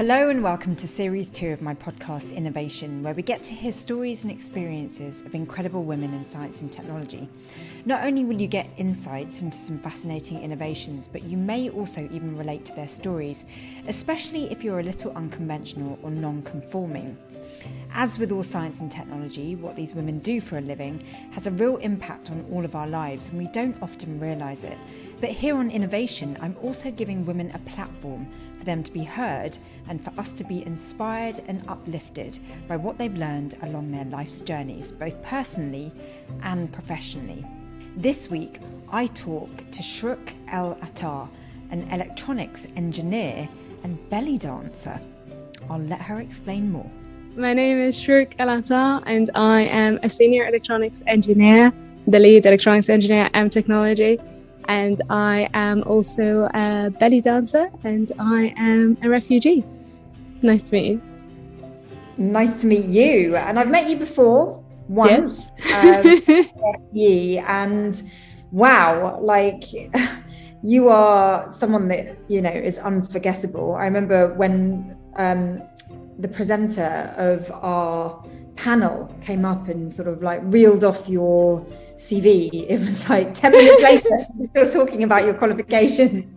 Hello and welcome to Series 2 of my podcast, Innervation, where we get to hear stories and experiences of incredible women in science and technology. Not only will you get insights into some fascinating innovations, but you may also even relate to their stories, especially if you're a little unconventional or non-conforming. As with all science and technology, what these women do for a living has a real impact on all of our lives, and we don't often realise it. But here on Innervation, I'm also giving women a platform for them to be heard and for us to be inspired and uplifted by what they've learned along their life's journeys, both personally and professionally. This week, I talk to Shrouk El-Attar, an electronics engineer and belly dancer. I'll let her explain more. My name is Shrouk El-Attar and I am a senior electronics engineer, the lead electronics engineer at M Technology. And I am also a belly dancer and I am a refugee. Nice to meet you. Nice to meet you. And I've met you before once. Yes. And wow, like you are someone that, you know, is unforgettable. I remember when the presenter of our panel came up and sort of like reeled off your CV. It was like 10 minutes later, you're still talking about your qualifications.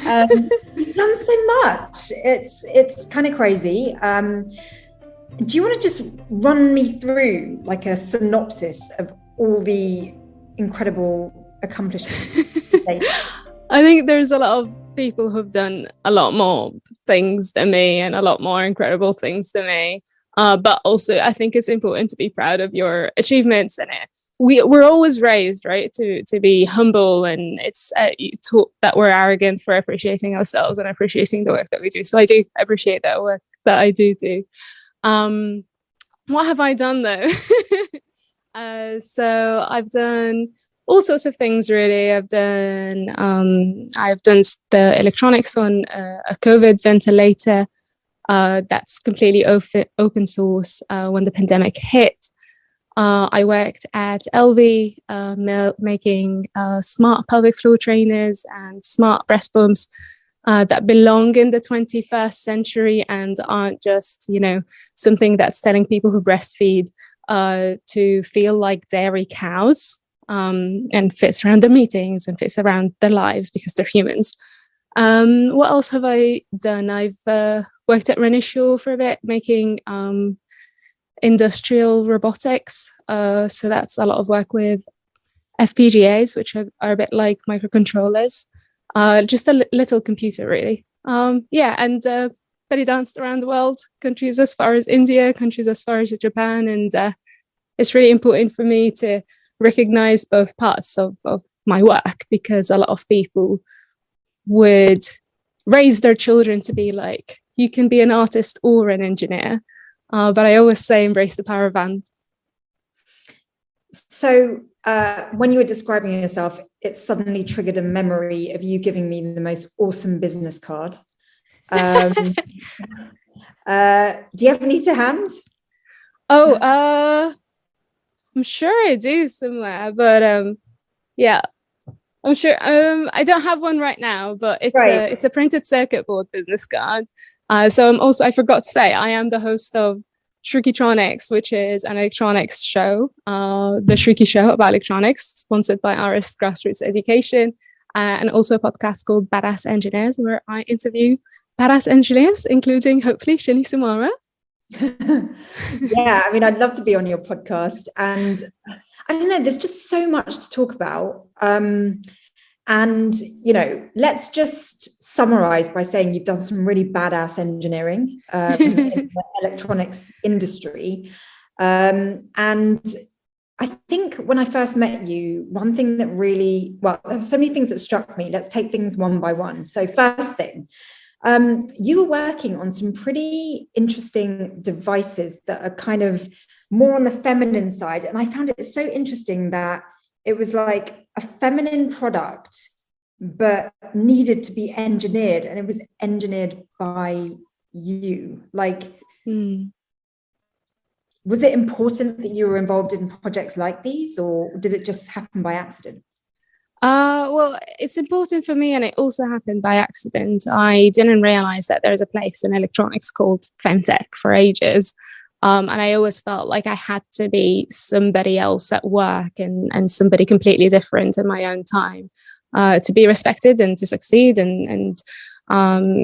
You've done so much. It's kind of crazy. Do you want to just run me through like a synopsis of all the incredible accomplishments today? I think there's a lot of people who've done a lot more things than me and a lot more incredible things than me. But also, I think it's important to be proud of your achievements. And we're always raised, right, to be humble, and it's taught that we're arrogant for appreciating ourselves and appreciating the work that we do. So I do appreciate that work that I do. What have I done though? So I've done all sorts of things, really. I've done the electronics on a COVID ventilator. That's completely open source when the pandemic hit. I worked at LV making smart pelvic floor trainers and smart breast pumps that belong in the 21st century and aren't just, you know, something that's telling people who breastfeed to feel like dairy cows and fits around their meetings and fits around their lives because they're humans. What else have I done? I've worked at Renishaw for a bit, making industrial robotics. So that's a lot of work with FPGAs, which are a bit like microcontrollers. Just a little computer, really. And belly danced around the world, countries as far as India, countries as far as Japan. And it's really important for me to recognize both parts of my work, because a lot of people would raise their children to be like, you can be an artist or an engineer. But I always say embrace the power of and. So when you were describing yourself, it suddenly triggered a memory of you giving me the most awesome business card. Do you have any to hand? I'm sure I do somewhere, but yeah. I'm sure. I don't have one right now, but it's a printed circuit board business card. So I forgot to say, I am the host of Shrookitronics, which is an electronics show, the Shrooky Show about electronics, sponsored by RS Grassroots Education, and also a podcast called Badass Engineers, where I interview badass engineers, including hopefully Shini Sumara. Yeah, I mean, I'd love to be on your podcast, and I don't know, there's just so much to talk about. And, you know, let's just summarize by saying you've done some really badass engineering in the electronics industry. And I think when I first met you, one thing that really, well, there were so many things that struck me. Let's take things one by one. So first thing, you were working on some pretty interesting devices that are kind of more on the feminine side. And I found it so interesting that it was like a feminine product, but needed to be engineered. And it was engineered by you. Like, was it important that you were involved in projects like these, or did it just happen by accident? Well, it's important for me, and it also happened by accident. I didn't realize that there's a place in electronics called femtech for ages. And I always felt like I had to be somebody else at work and somebody completely different in my own time to be respected and to succeed and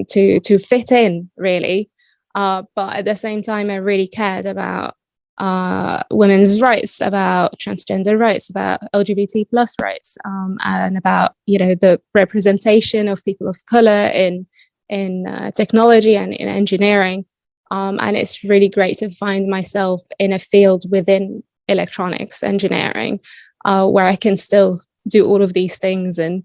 to fit in, really. But at the same time, I really cared about women's rights, about transgender rights, about LGBT plus rights, and about the representation of people of color in technology and in engineering. And it's really great to find myself in a field within electronics engineering where I can still do all of these things and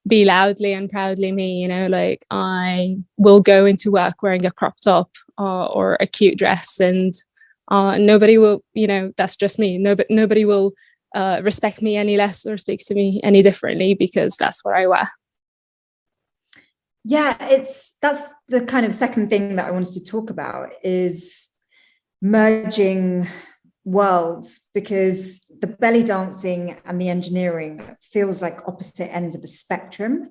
be loudly and proudly me. Like I will go into work wearing a crop top or a cute dress, and nobody will, that's just me. Nobody will respect me any less or speak to me any differently because that's what I wear. Yeah, that's the kind of second thing that I wanted to talk about is merging worlds, because the belly dancing and the engineering feels like opposite ends of a spectrum.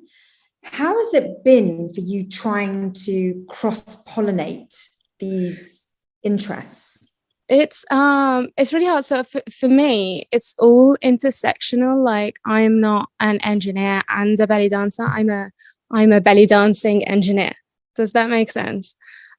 How has it been for you trying to cross-pollinate these interests? It's really hard. So for me, it's all intersectional. Like I'm not an engineer and a belly dancer. I'm a belly dancing engineer. Does that make sense?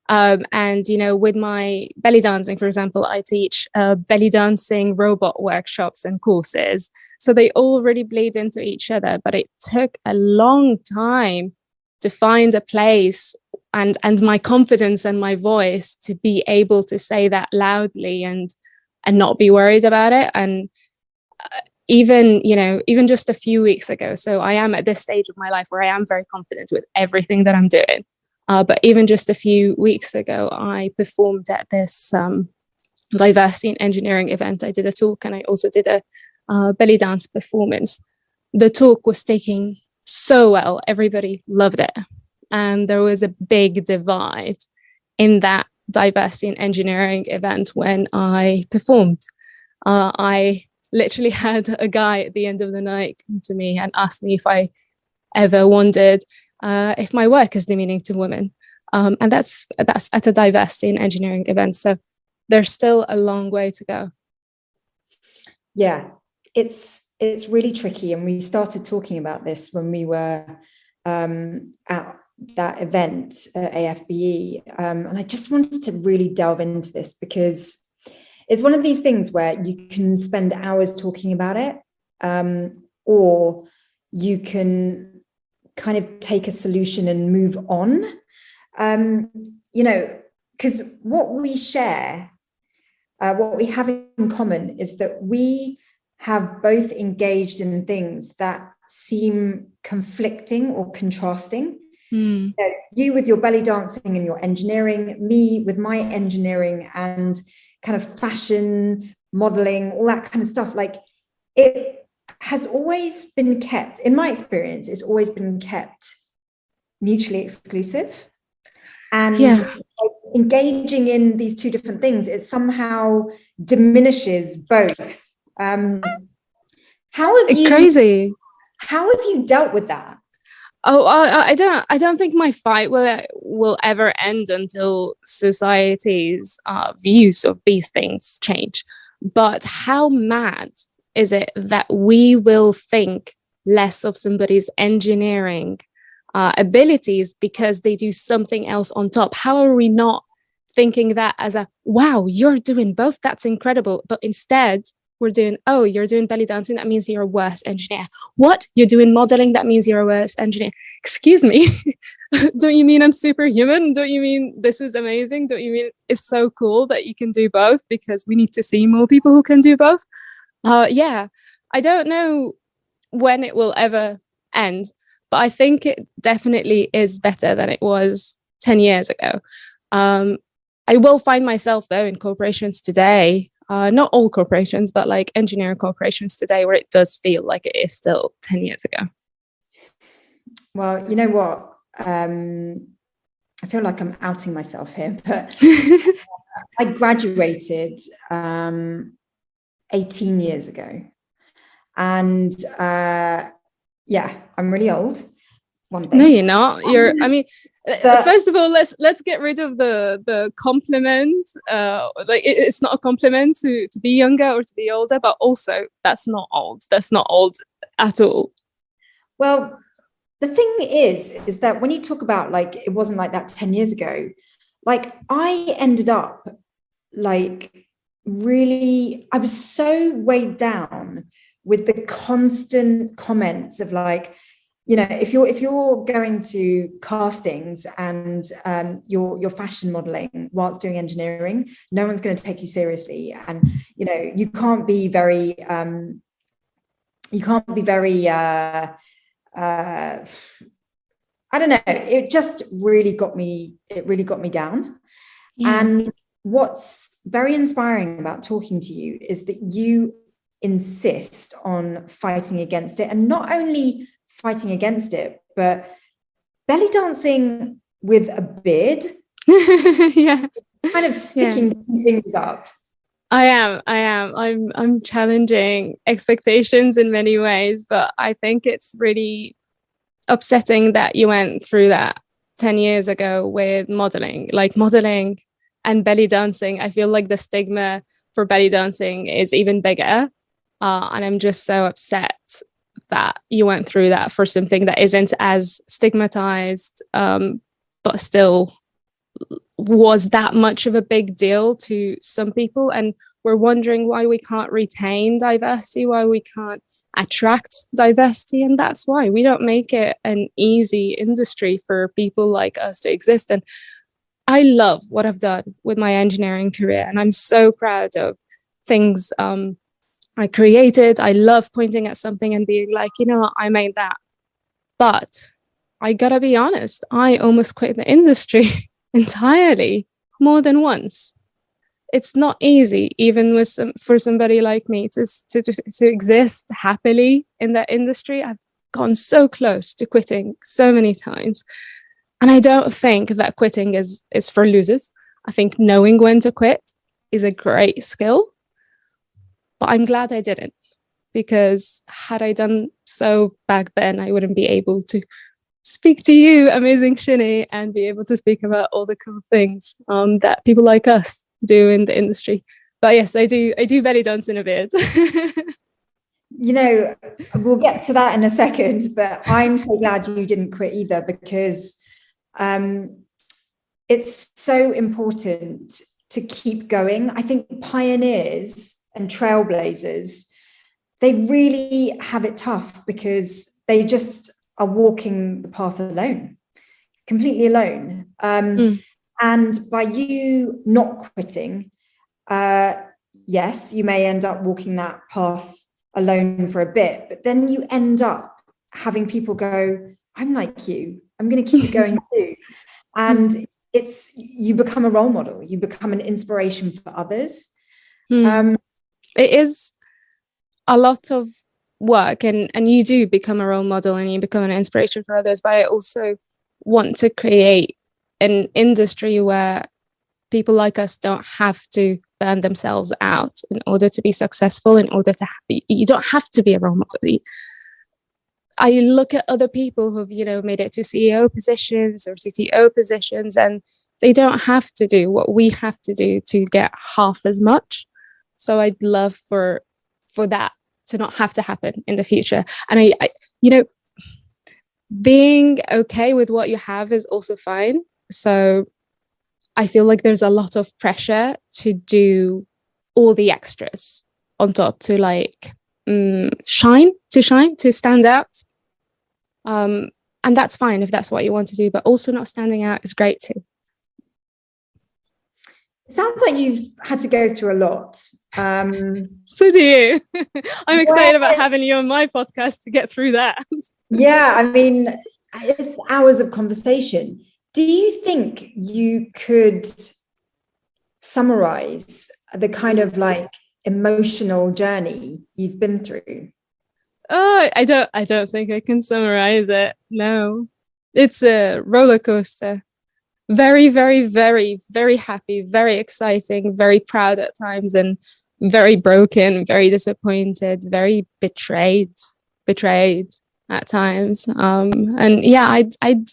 And with my belly dancing, for example, I teach belly dancing robot workshops and courses. So they all really bleed into each other. But it took a long time to find a place and my confidence and my voice to be able to say that loudly and not be worried about it. And even just a few weeks ago, so I am at this stage of my life where I am very confident with everything that I'm doing. But even just a few weeks ago, I performed at this diversity in engineering event. I did a talk and I also did a belly dance performance. The talk was taking so well. Everybody loved it. And there was a big divide in that diversity in engineering event when I performed. I literally had a guy at the end of the night come to me and ask me if I ever wondered if my work is demeaning to women. And that's at a diversity in engineering event. So there's still a long way to go. Yeah, it's really tricky. And we started talking about this when we were at that event at AFBE. And I just wanted to really delve into this because it's one of these things where you can spend hours talking about it, or you can kind of take a solution and move on. Because what we share, what we have in common is that we have both engaged in things that seem conflicting or contrasting. You with your belly dancing and your engineering, me with my engineering and kind of fashion, modeling, all that kind of stuff. Like it has always been kept, in my experience, it's always been kept mutually exclusive. And engaging in these two different things, it somehow diminishes both. How have you dealt with that? Oh, I don't think my fight will ever end until society's views of these things change. But how mad is it that we will think less of somebody's engineering abilities because they do something else on top? How are we not thinking that as a, wow, you're doing both, that's incredible, but instead we're doing, oh, you're doing belly dancing, that means you're a worse engineer. What? You're doing modeling, that means you're a worse engineer. Excuse me. Don't you mean I'm superhuman? Don't you mean this is amazing? Don't you mean it's so cool that you can do both? Because we need to see more people who can do both. I don't know when it will ever end, but I think it definitely is better than it was 10 years ago. I will find myself, though, in corporations today, not all corporations, but like engineering corporations today, where it does feel like it is still 10 years ago. Well, you know what? I feel like I'm outing myself here, but I graduated 18 years ago. And Yeah, I'm really old. One thing. No, you're not. I mean, But first of all, let's get rid of the compliment. Like it's not a compliment to be younger or to be older, but also that's not old. That's not old at all. well, the thing is that when you talk about like it wasn't like that 10 years ago, like I ended up like really, I was so weighed down with the constant comments of like, you know, if you're going to castings and you're fashion modeling whilst doing engineering, no one's going to take you seriously, and you know you can't be very I don't know. It just really got me. It really got me down. Yeah. And what's very inspiring about talking to you is that you insist on fighting against it, and not only fighting against it, but belly dancing with a beard, Yeah. kind of sticking things up. I am. I'm challenging expectations in many ways, but I think it's really upsetting that you went through that 10 years ago with modeling. Like modeling and belly dancing, I feel like the stigma for belly dancing is even bigger. And I'm just so upset that you went through that for something that isn't as stigmatized, but still was that much of a big deal to some people. And we're wondering why we can't retain diversity, why we can't attract diversity. And that's why we don't make it an easy industry for people like us to exist. And I love what I've done with my engineering career, and I'm so proud of things I created. I love pointing at something and being like, you know what, I made that. But I gotta be honest, I almost quit the industry entirely more than once. It's not easy, even with for somebody like me to exist happily in that industry. I've gone so close to quitting so many times. And I don't think that quitting is for losers. I think knowing when to quit is a great skill. But I'm glad I didn't, because had I done so back then, I wouldn't be able to speak to you, amazing Shinny, and be able to speak about all the cool things that people like us do in the industry. But yes, I do belly dance in a bit. You know, we'll get to that in a second, but I'm so glad you didn't quit either, because it's so important to keep going. I think pioneers and trailblazers, they really have it tough because they just are walking the path alone, completely alone. And by you not quitting, yes, you may end up walking that path alone for a bit, but then you end up having people go, I'm like you, I'm going to keep going too. And you become a role model, you become an inspiration for others. It is a lot of work, and you do become a role model and you become an inspiration for others. But I also want to create an industry where people like us don't have to burn themselves out in order to be successful, in order to you don't have to be a role model. I look at other people who've, you know, made it to CEO positions or CTO positions, and they don't have to do what we have to do to get half as much. So I'd love for that to not have to happen in the future. And I you know, being okay with what you have is also fine. So I feel like there's a lot of pressure to do all the extras on top, to like shine, to stand out. And that's fine if that's what you want to do, but also not standing out is great too. It sounds like you've had to go through a lot. So do you. I'm excited about having you on my podcast to get through that. Yeah, I mean, it's hours of conversation. Do you think you could summarize the kind of like emotional journey you've been through? Oh, I don't think I can summarize it. No. It's a roller coaster. Very, very, very, very happy, very exciting, very proud at times, and very broken, very disappointed, very betrayed. at times. And yeah, I'd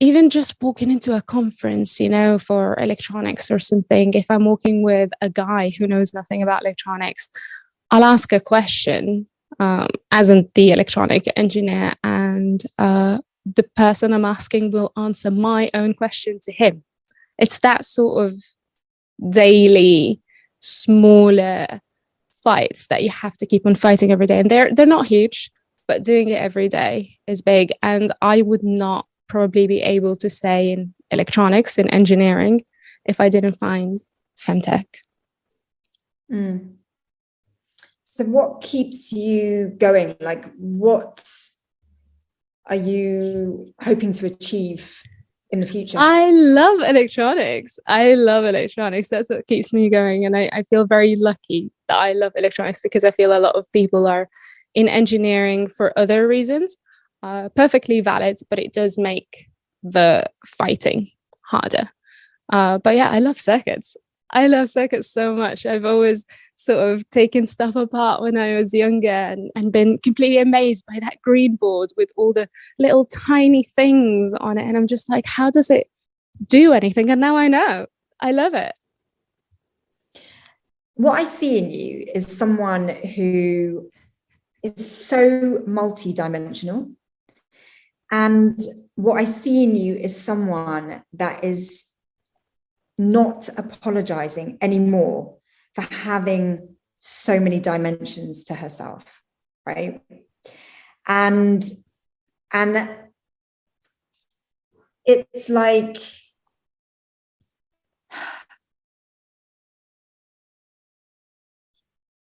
even just walking into a conference, you know, for electronics or something, if I'm walking with a guy who knows nothing about electronics, I'll ask a question, as in the electronic engineer, and the person I'm asking will answer my own question to him. It's that sort of daily, smaller fights that you have to keep on fighting every day. And they're not huge, but doing it every day is big. And I would not probably be able to say in electronics and engineering if I didn't find femtech. So what keeps you going? Like, what are you hoping to achieve in the future? I love electronics. That's what keeps me going. And I feel very lucky that I love electronics, because I feel a lot of people are in engineering for other reasons. Perfectly valid, but it does make the fighting harder. But yeah, I love circuits. I love circuits so much. I've always sort of taken stuff apart when I was younger and been completely amazed by that green board with all the little tiny things on it. And I'm just like, how does it do anything? And now I know. I love it. What I see in you is someone who is so multidimensional. And what I see in you is someone that is not apologizing anymore for having so many dimensions to herself, right? And it's like,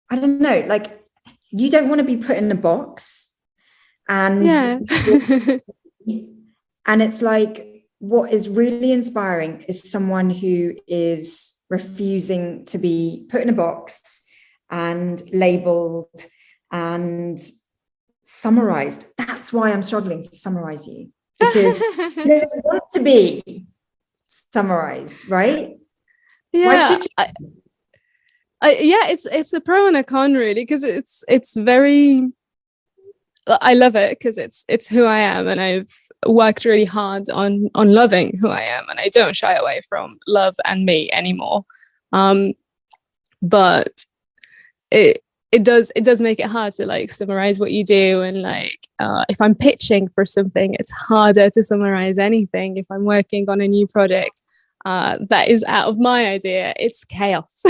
I don't know, like, you don't want to be put in a box. And yeah. And it's like, what is really inspiring is someone who is refusing to be put in a box and labeled and summarized. That's why I'm struggling to summarize you, because you don't want to be summarized, right? Yeah. Why should you? Yeah, it's a pro and a con, really, because it's very, I love it because it's who I am, and I've worked really hard on loving who I am, and I don't shy away from love and me anymore. But it does make it hard to like summarize what you do, and like if I'm pitching for something, it's harder to summarize anything. If I'm working on a new project that is out of my idea, it's chaos.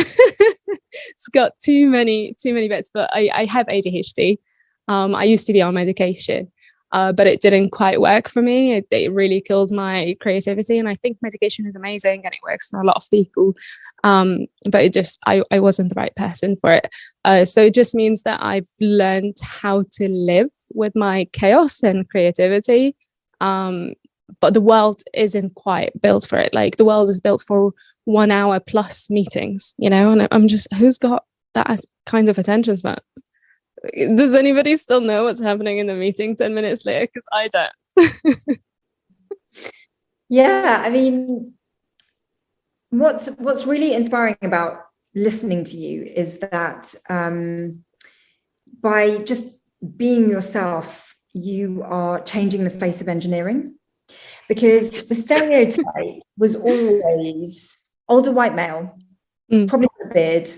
It's got too many bits. But I have ADHD. I used to be on medication, but it didn't quite work for me. It really killed my creativity. And I think medication is amazing and it works for a lot of people. But it just, I wasn't the right person for it. So it just means that I've learned how to live with my chaos and creativity. But the world isn't quite built for it. Like, the world is built for 1 hour plus meetings, you know, and I'm just, who's got that kind of attention span? Does anybody still know what's happening in the meeting 10 minutes later? Because I don't. Yeah, I mean, what's really inspiring about listening to you is that by just being yourself, you are changing the face of engineering. Because the stereotype was always older white male, probably with a beard,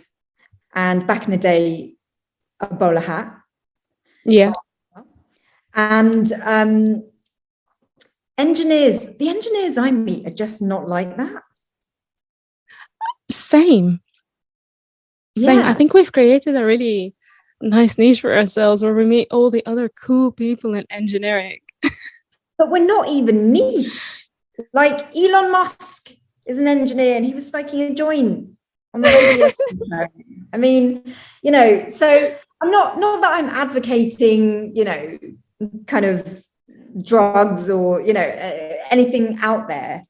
and back in the day, a bowler hat. Yeah. And the engineers I meet are just not like that. Same. Yeah. I think we've created a really nice niche for ourselves where we meet all the other cool people in engineering. But we're not even niche. Like, Elon Musk is an engineer and he was smoking a joint on the radio. I mean, you know, so I'm not that I'm advocating, you know, kind of drugs or, you know, anything out there,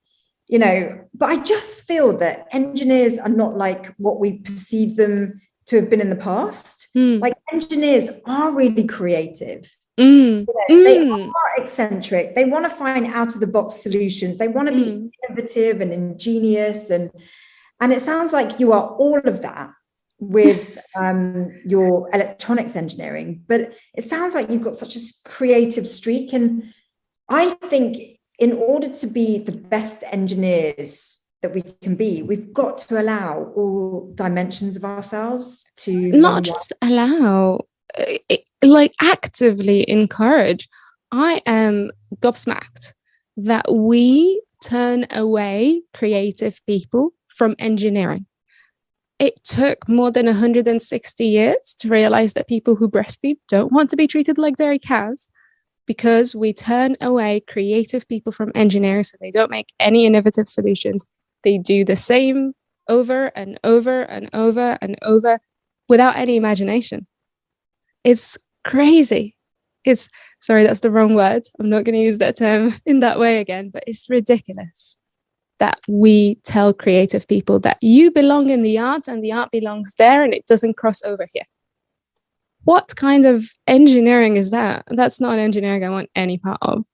you know, but I just feel that engineers are not like what we perceive them to have been in the past. Like, engineers are really creative. You know, they are eccentric. They want to find out of the box solutions. They want to be innovative and ingenious, and it sounds like you are all of that, with your electronics engineering, but it sounds like you've got such a creative streak. And I think in order to be the best engineers that we can be, we've got to allow all dimensions of ourselves to not just allow, like actively encourage. I am gobsmacked that we turn away creative people from engineering. It took more than 160 years to realize that people who breastfeed don't want to be treated like dairy cows, because we turn away creative people from engineering, so they don't make any innovative solutions. They do the same over and over and over and over without any imagination. It's crazy. It's, sorry, that's the wrong word. I'm not going to use that term in that way again, but it's ridiculous that we tell creative people that you belong in the art and the art belongs there and it doesn't cross over here. What kind of engineering is that? That's not an engineering I want any part of.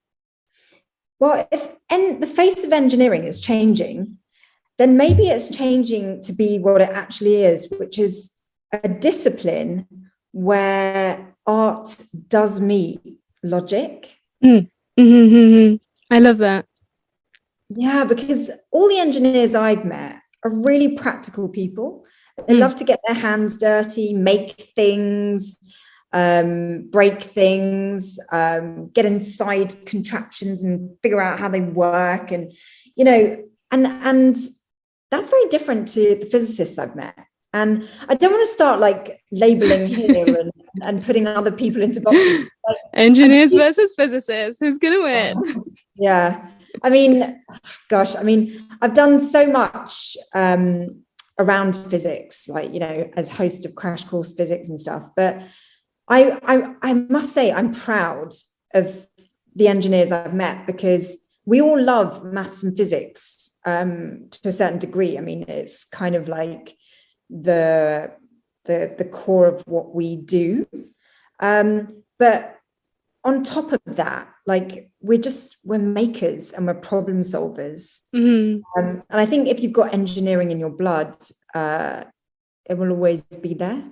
Well, if the face of engineering is changing, then maybe it's changing to be what it actually is, which is a discipline where art does meet logic. I love that. Yeah, because all the engineers I've met are really practical people. They love to get their hands dirty, make things, break things, get inside contraptions and figure out how they work. And, you know, and that's very different to the physicists I've met. And I don't want to start like labeling here and putting other people into boxes. Engineers versus physicists, who's going to win? Yeah. I mean, gosh, I mean, I've done so much around physics, like, you know, as host of Crash Course Physics and stuff. But I must say I'm proud of the engineers I've met, because we all love maths and physics to a certain degree. I mean, it's kind of like the core of what we do. But on top of that, like we're makers and we're problem solvers. And I think if you've got engineering in your blood, it will always be there.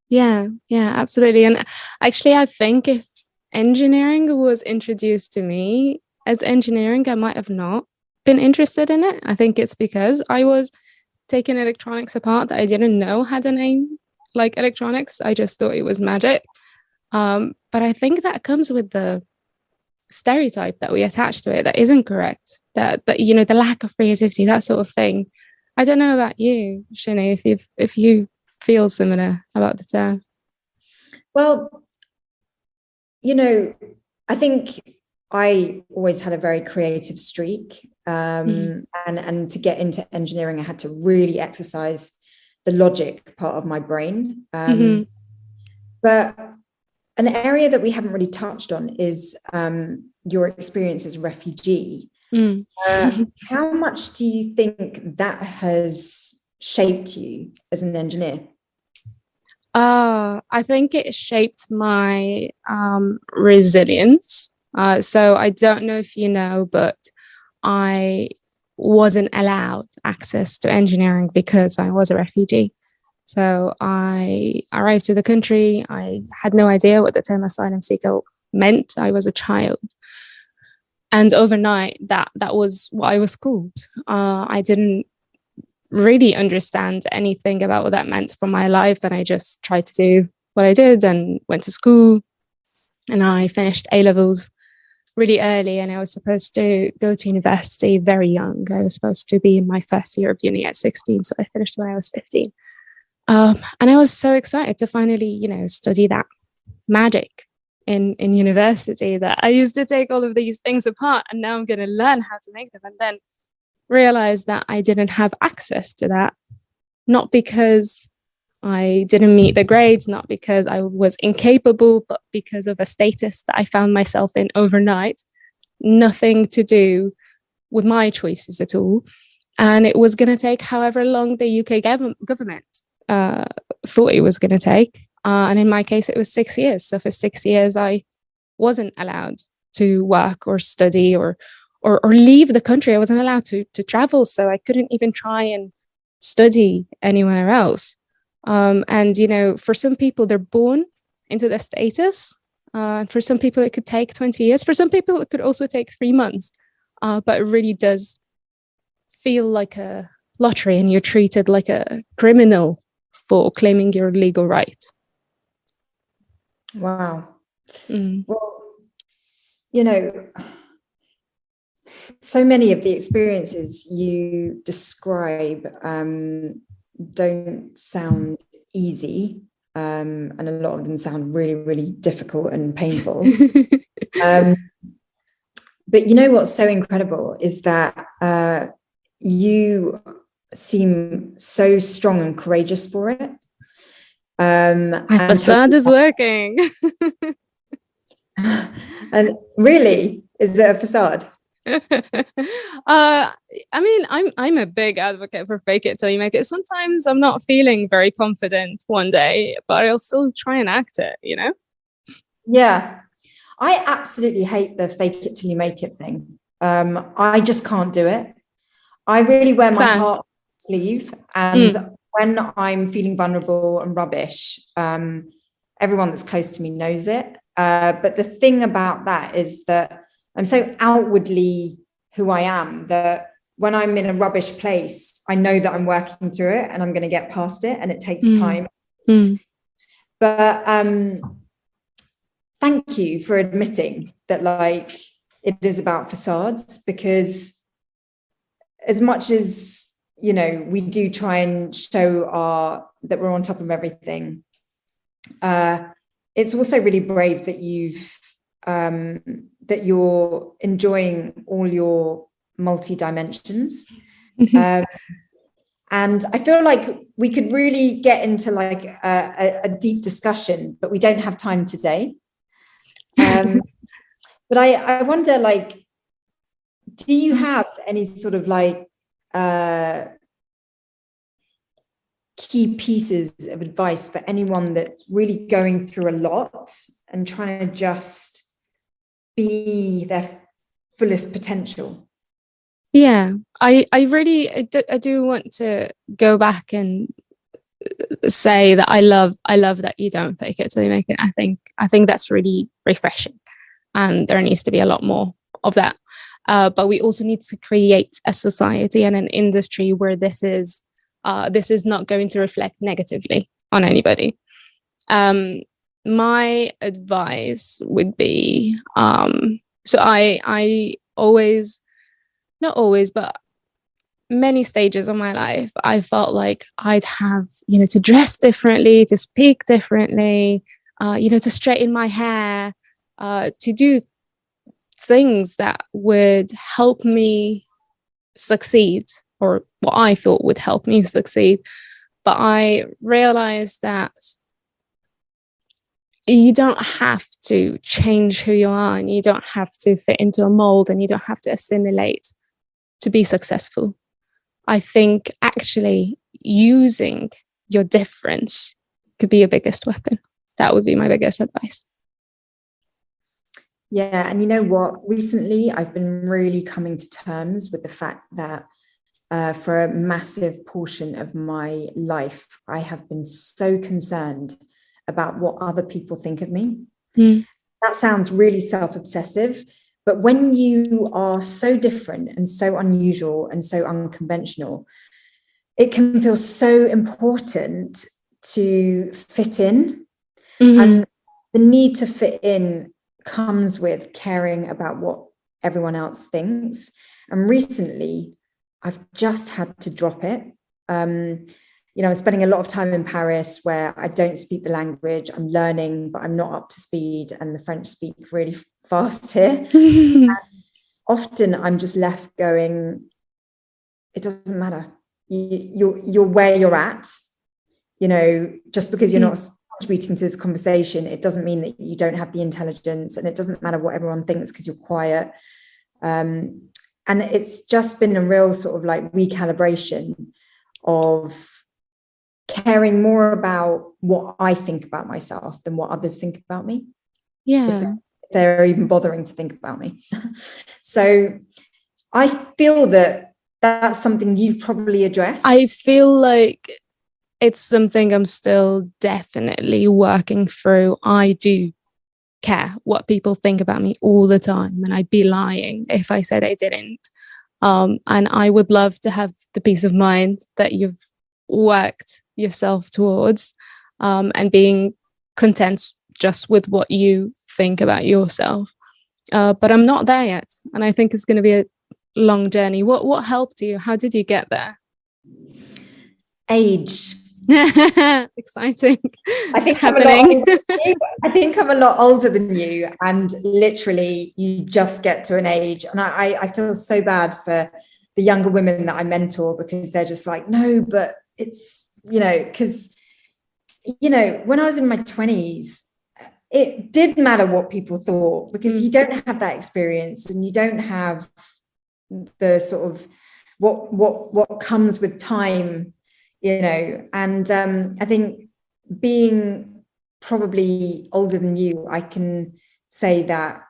Yeah, absolutely. And actually, I think if engineering was introduced to me as engineering, I might have not been interested in it. I think it's because I was taking electronics apart that I didn't know had a name like electronics. I just thought it was magic. But I think that comes with the stereotype that we attach to it that isn't correct, that you know, the lack of creativity, that sort of thing. I don't know about you, Shani, if you feel similar about the term. Well, you know, I think I always had a very creative streak, and to get into engineering, I had to really exercise the logic part of my brain. But an area that we haven't really touched on is your experience as a refugee. How much do you think that has shaped you as an engineer? I think it shaped my resilience. So I don't know if you know, but I wasn't allowed access to engineering because I was a refugee. So I arrived to the country. I had no idea what the term asylum seeker meant. I was a child. And overnight, that was what I was called. I didn't really understand anything about what that meant for my life. And I just tried to do what I did and went to school. And I finished A-levels really early. And I was supposed to go to university very young. I was supposed to be in my first year of uni at 16. So I finished when I was 15. And I was so excited to finally, you know, study that magic in university, that I used to take all of these things apart and now I'm going to learn how to make them, and then realize that I didn't have access to that, not because I didn't meet the grades, not because I was incapable, but because of a status that I found myself in overnight, nothing to do with my choices at all. And it was going to take however long the UK government thought it was going to take. And in my case, it was 6 years. So for 6 years, I wasn't allowed to work or study or leave the country. I wasn't allowed to travel. So I couldn't even try and study anywhere else. And, you know, for some people, they're born into their status. For some people, it could take 20 years. For some people, it could also take 3 months. But it really does feel like a lottery, and you're treated like a criminal for claiming your legal right. Wow. Well, you know, so many of the experiences you describe don't sound easy, and a lot of them sound really, really difficult and painful. But you know what's so incredible is that you seem so strong and courageous for it. My facade is working. And really, is it a facade? I mean, I'm a big advocate for fake it till you make it. Sometimes I'm not feeling very confident one day, but I'll still try and act it, you know? Yeah. I absolutely hate the fake it till you make it thing. I just can't do it. I really wear my heart on my sleeve, and when I'm feeling vulnerable and rubbish, everyone that's close to me knows it. But the thing about that is that I'm so outwardly who I am that when I'm in a rubbish place, I know that I'm working through it and I'm going to get past it, and it takes time. But thank you for admitting that, like, it is about facades, because as much as, you know, we do try and show that we're on top of everything, it's also really brave that that you're enjoying all your multi-dimensions. And I feel like we could really get into like a deep discussion, but we don't have time today. But I wonder, like, do you have any sort of like key pieces of advice for anyone that's really going through a lot and trying to just be their fullest potential? Yeah, I do want to go back and say that I love that you don't fake it till you make it. I think that's really refreshing, and there needs to be a lot more of that. But we also need to create a society and an industry where this is not going to reflect negatively on anybody. My advice would be, so I always, not always, but many stages of my life, I felt like I'd have, you know, to dress differently, to speak differently, you know, to straighten my hair, to do things that would help me succeed, or what I thought would help me succeed. But I realized that you don't have to change who you are, and you don't have to fit into a mold, and you don't have to assimilate to be successful. I think actually using your difference could be your biggest weapon. That would be my biggest advice. Yeah, and you know what? Recently, I've been really coming to terms with the fact that for a massive portion of my life, I have been so concerned about what other people think of me. That sounds really self-obsessive, but when you are so different and so unusual and so unconventional, it can feel so important to fit in. And the need to fit in comes with caring about what everyone else thinks. And recently, I've just had to drop it. You know, I'm spending a lot of time in Paris where I don't speak the language. I'm learning, but I'm not up to speed. And the French speak really fast here. Often I'm just left going, it doesn't matter. You're where you're at. You know, just because you're not contributing to this conversation, it doesn't mean that you don't have the intelligence, and it doesn't matter what everyone thinks because you're quiet. And it's just been a real sort of like recalibration of caring more about what I think about myself than what others think about me. Yeah. If they're even bothering to think about me. So I feel that that's something you've probably addressed. I feel like it's something I'm still definitely working through. I do care what people think about me all the time, and I'd be lying if I said I didn't. And I would love to have the peace of mind that you've worked yourself towards, and being content just with what you think about yourself. But I'm not there yet, and I think it's going to be a long journey. What helped you? How did you get there? Age. Exciting. I think I'm a lot older than you, and literally you just get to an age, and I feel so bad for the younger women that I mentor, because they're just like, no, but it's, because when I was in my 20s, it did matter what people thought, because you don't have that experience, and you don't have the sort of what comes with time, and I think being probably older than you, I can say that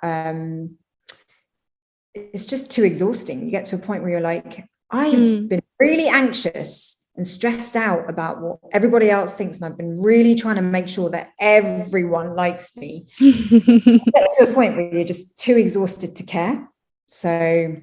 it's just too exhausting. You get to a point where you're like, I've been really anxious and stressed out about what everybody else thinks, and I've been really trying to make sure that everyone likes me. You get to a point where you're just too exhausted to care. So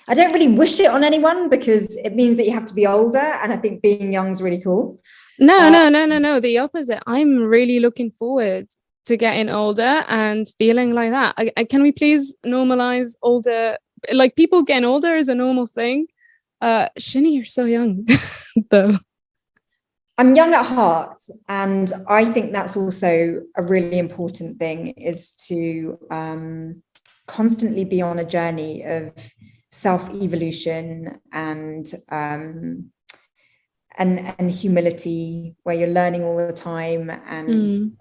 I don't really wish it on anyone, because it means that you have to be older, and I think being young is really cool. No, the opposite. I'm really looking forward to getting older and feeling like that. Can we please normalize older? Like, people getting older is a normal thing. Shini, you're so young though. I'm young at heart, and I think that's also a really important thing, is to constantly be on a journey of self-evolution and humility, where you're learning all the time, and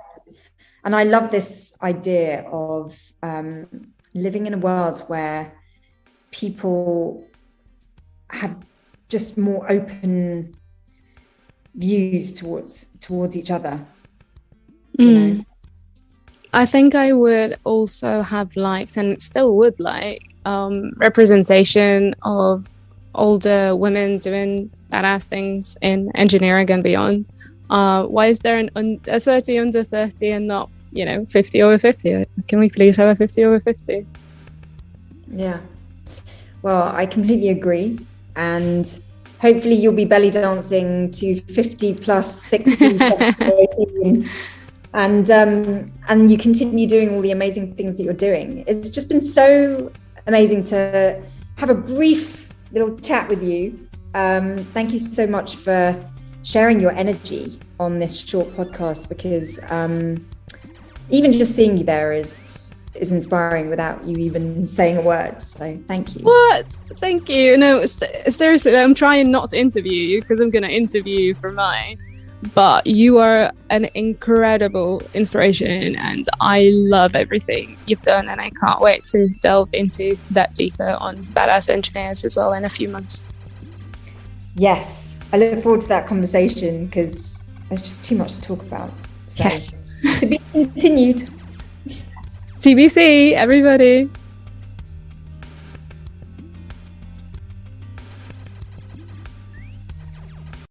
I love this idea of living in a world where people have just more open views towards each other. I think I would also have liked, and still would like, representation of older women doing badass things in engineering and beyond. Why is there a 30 under 30 and not 50 over 50? Can we please have a 50 over 50? Yeah, well, I completely agree, and hopefully you'll be belly dancing to 50 plus 60 70, 18, and you continue doing all the amazing things that you're doing. It's just been so amazing to have a brief little chat with you. Thank you so much for sharing your energy on this short podcast, because even just seeing you there is inspiring without you even saying a word. So thank you. What? Thank you. No, seriously, I'm trying not to interview you, because I'm going to interview you for mine. But you are an incredible inspiration, and I love everything you've done, and I can't wait to delve into that deeper on badass engineers as well in a few months. Yes, I look forward to that conversation, because there's just too much to talk about. So, yes. To be continued. TBC, everybody.